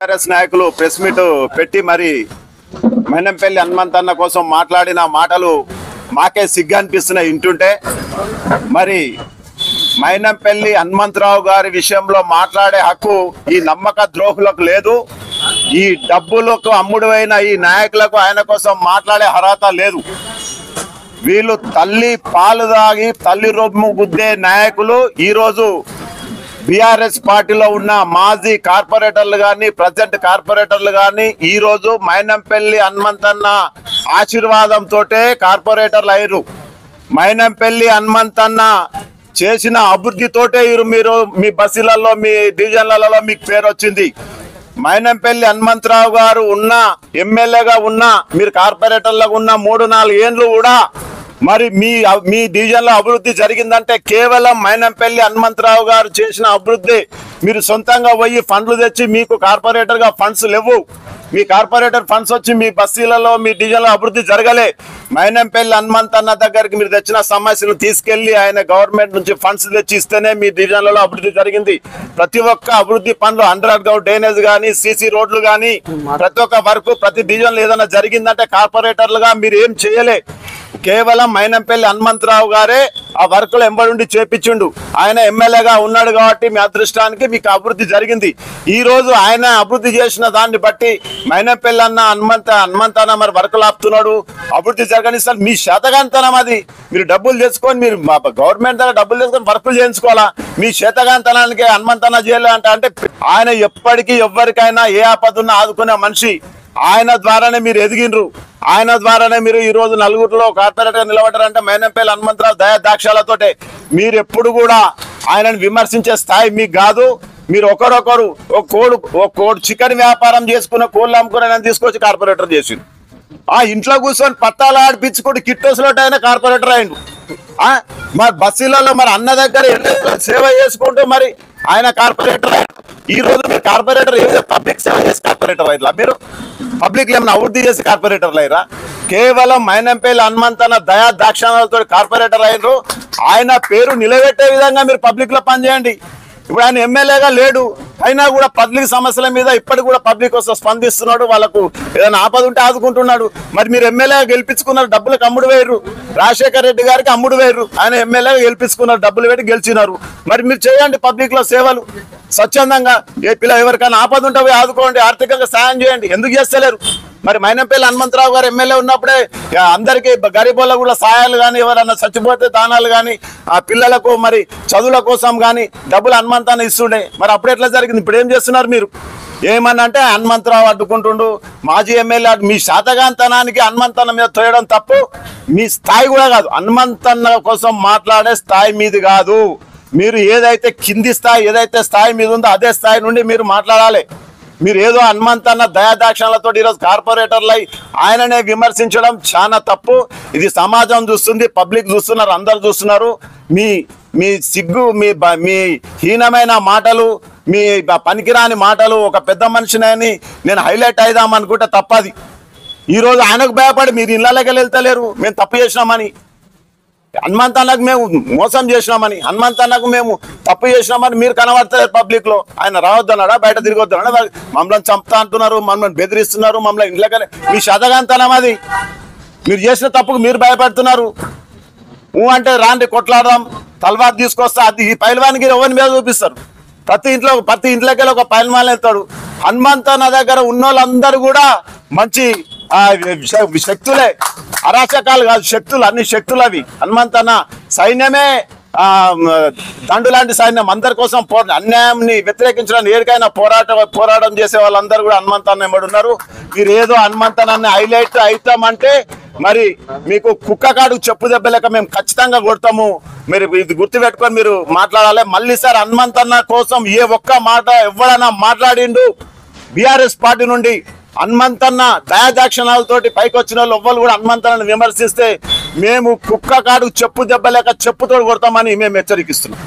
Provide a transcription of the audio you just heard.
TRS నాయకులు press meet పెట్టి మరి మైనంపల్లి హనుమంతన్న కోసం మాట్లాడిన మాటలు మాకే సిగ్గు అనిపిస్తున్నాయి వింటుంటే. మరి మైనంపల్లి హనుమంతరావు గారి విషయంలో మాట్లాడే హక్కు ఈ నమ్మక ద్రోహులకు లేదు. ఈ డబ్బులకు అమ్ముడువైన ఈ నాయకులకు ఆయన కోసం మాట్లాడే అర్హత లేదు. వీళ్ళు తల్లి పాలు దాగి తల్లి రొమ్ము గుద్దే నాయకులు. ఈరోజు బీఆర్ఎస్ పార్టీలో ఉన్న మాజీ కార్పొరేటర్లు కానీ ప్రజెంట్ కార్పొరేటర్లు కానీ ఈరోజు మైనంపల్లి హనుమంతన్న ఆశీర్వాదంతో కార్పొరేటర్లు అయ్యారు. మైనంపల్లి హనుమంతన్న చేసిన అభివృద్ధితోటే మీరు మీ బస్సులలో మీ డివిజన్లలో మీకు పేరు వచ్చింది. మైనంపల్లి హనుమంతరావు గారు ఉన్న ఎమ్మెల్యేగా ఉన్న మీరు కార్పొరేటర్లుగా ఉన్న 3-4 ఏళ్ళు కూడా మరి మీ డివిజన్లో అభివృద్ధి జరిగిందంటే కేవలం మైనంపల్లి హనుమంతరావు గారు చేసిన అభివృద్ధి. మీరు సొంతంగా పోయి ఫండ్లు తెచ్చి మీకు కార్పొరేటర్గా ఫండ్స్ లేవు. మీ కార్పొరేటర్ ఫండ్స్ వచ్చి మీ బస్తీలలో మీ డివిజన్లో అభివృద్ధి జరగలే. మైనంపల్లి హనుమంతన్న దగ్గరికి మీరు తెచ్చిన సమస్యలు తీసుకెళ్లి ఆయన గవర్నమెంట్ నుంచి ఫండ్స్ తెచ్చి ఇస్తేనే మీ డివిజన్లలో అభివృద్ధి జరిగింది. ప్రతి ఒక్క అభివృద్ధి పనులు అండర్ గ్రౌండ్ డ్రైనేజ్ కానీ సీసీ రోడ్లు కానీ ప్రతి ఒక్క వర్క్ ప్రతి డివిజన్లో ఏదైనా జరిగిందంటే కార్పొరేటర్లుగా మీరు ఏం చేయలే. కేవలం మైనంపల్లి హనుమంతరావు గారే ఆ వర్కులు ఎంబడి చేపించిండు. ఆయన ఎమ్మెల్యేగా ఉన్నాడు కాబట్టి మీ అదృష్టానికి మీకు అభివృద్ధి జరిగింది. ఈ రోజు ఆయన అభివృద్ధి చేసిన దాన్ని బట్టి మైనంపల్లి హనుమంతన్న మరి వర్కులు ఆపుతున్నాడు. అభివృద్ధి జరగనిస్తారు మీ శాతగాంతనం. అది మీరు డబ్బులు తెచ్చుకొని మీరు గవర్నమెంట్ దగ్గర డబ్బులు తెచ్చుకొని వర్కులు చేయించుకోవాలా. మీ శాతగాంతనానికి హనుమంతన్న చేయాలి అంటే ఆయన ఎప్పటికీ ఎవరికైనా ఏ ఆపదున్నా ఆదుకునే మనిషి. ఆయన ద్వారానే మీరు ఎదిగినరు. ఆయన ద్వారానే మీరు ఈ రోజు నలుగురిలో కార్పొరేటర్ నిలబడ్డారంటే మైనంపల్లి హనుమంతరావు దయా దాక్షాలతోటే. మీరు ఎప్పుడు కూడా ఆయనను విమర్శించే స్థాయి మీకు కాదు. మీరు ఒకరొకరు ఒక కోడి చికెన్ వ్యాపారం చేసుకున్న కోళ్ళు అమ్ముకుని ఆయన తీసుకొచ్చి కార్పొరేటర్ చేసిండు. ఇంట్లో కూర్చొని పట్టాలు ఆడిపించుకుంటూ కిట్టోస్లో ఆయన కార్పొరేటర్ అయిండు. మరి బస్సులలో మరి అన్న దగ్గర సేవ చేసుకుంటూ మరి ఆయన కార్పొరేటర్. ఈ రోజు మీరు కార్పొరేటర్ ఏదో పబ్లిక్ సేవ చేసి కార్పొరేటర్ అయ్యారా? మీరు పబ్లిక్ ఏమైనా అభివృద్ధి చేసి కార్పొరేటర్లు అయ్యారా? కేవలం మైనంపల్లి హనుమంతన్న దయా దాక్షాణాలతో కార్పొరేటర్ అయ్యారు. ఆయన పేరు నిలబెట్టే విధంగా మీరు పబ్లిక్ లో పనిచేయండి. ఇప్పుడు ఆయన ఎమ్మెల్యేగా లేడు అయినా కూడా పబ్లిక్ సమస్యల మీద ఇప్పటికి కూడా పబ్లిక్ వస్తే స్పందిస్తున్నాడు. వాళ్ళకు ఏదైనా ఆపద ఉంటే ఆదుకుంటున్నాడు. మరి మీరు ఎమ్మెల్యేగా గెలిపించుకున్నారు, డబ్బులకు అమ్ముడు వేయరు. రాజశేఖర రెడ్డి గారికి అమ్ముడు వేయరు. ఆయన ఎమ్మెల్యేగా గెలిపించుకున్నారు, డబ్బులు పెట్టి గెలిచినారు. మరి మీరు చేయండి పబ్లిక్ లో సేవలు స్వచ్ఛందంగా. ఏ పిల్ల ఎవరికైనా ఆపద ఉంటే ఆదుకోండి, ఆర్థికంగా సాయం చేయండి. ఎందుకు చేస్తలేరు? మరి మైనంపల్లి హనుమంతరావు గారు ఎమ్మెల్యే ఉన్నప్పుడే అందరికీ గరీబోళ్ళకు కూడా సహాయాలు కానీ ఎవరన్నా చచ్చిపోతే దానాలు కానీ ఆ పిల్లలకు మరి చదువుల కోసం కానీ డబ్బులు హనుమంతన్న ఇస్తుండే. మరి అప్పుడు ఎట్లా జరిగింది? ఇప్పుడు ఏం చేస్తున్నారు మీరు? ఏమన్నా అంటే హనుమంతరావు అడ్డుకుంటుండు, మాజీ ఎమ్మెల్యే. మీ శాతగాంతనానికి హనుమంతన్న మీద తోయడం తప్పు. మీ స్థాయి కూడా కాదు. హనుమంతన్న కోసం మాట్లాడే స్థాయి మీది కాదు. మీరు ఏదైతే కింది స్థాయి ఏదైతే స్థాయి మీద ఉందో అదే స్థాయి నుండి మీరు మాట్లాడాలి. మీరు ఏదో హనుమంతన్న దయాదాక్షణలతో ఈరోజు కార్పొరేటర్లు ఆయననే విమర్శించడం చాలా తప్పు. ఇది సమాజం చూస్తుంది, పబ్లిక్ చూస్తున్నారు, అందరు చూస్తున్నారు. మీ సిగ్గు మీ హీనమైన మాటలు, మీ పనికిరాని మాటలు ఒక పెద్ద మనిషినని నేను హైలైట్ అయిదాం అనుకుంటే తప్పది. ఈరోజు ఆయనకు భయపడి మీరు ఇళ్ళకి వెళ్తలేరు. మేము తప్పు చేసినామని, హనుమంతన్నకు మేము మోసం చేసినామని, హనుమంతన్నకు మేము తప్పు చేసినామని మీరు కనబడతారు పబ్లిక్ లో. ఆయన రావద్దన్నాడా, బయట తిరగొద్దన్నాడా? మమ్మల్ని చంపుతా అంటున్నారు, మమ్మల్ని బెదిరిస్తున్నారు, మమ్మల్ని ఇంట్లోకి. మీ శాతగాంతనం అది. మీరు చేసిన తప్పుకు మీరు భయపడుతున్నారు. అంటే రాండి కొట్లాడదాం, తలవారు తీసుకొస్తా. అది ఈ పైల్వానికి ఎవరి మీద చూపిస్తారు? ప్రతి ఇంట్లోకి ఒక పైల్వాన్ వెళ్తాడు. హనుమంతన్న దగ్గర ఉన్న వాళ్ళందరూ కూడా మంచి శక్తులే, అరాచకాలు కాదు, శక్తులు. అన్ని శక్తులు అవి. హనుమంతన్న సైన్యమే దండు లాంటి సైన్యం. అందరి కోసం అన్యాయాన్ని వ్యతిరేకించడానికి ఏడికైనా పోరాటం చేసే వాళ్ళందరూ కూడా హనుమంతన్న వెంబడి ఉన్నారు. మీరు ఏదో హనుమంతనాన్ని హైలైట్ అవుతామంటే మరి మీకు కుక్క కాడుకు చెప్పు దెబ్బలేక మేము ఖచ్చితంగా కొడతాము. మీరు ఇది గుర్తుపెట్టుకొని మీరు మాట్లాడాలి. మళ్ళీ సార్ హనుమంతన్న కోసం ఏ ఒక్క మాట ఎవరైనా మాట్లాడిండు బీఆర్ఎస్ పార్టీ నుండి హనుమంతన్న దయాదాక్షణాలతోటి పైకి వచ్చిన వాళ్ళు ఎవ్వరు కూడా హనుమంతన్నను విమర్శిస్తే మేము కుక్క కాడుకు చెప్పు దెబ్బలేక చెప్పుతోడు కొడతామని మేము హెచ్చరిస్తున్నాం.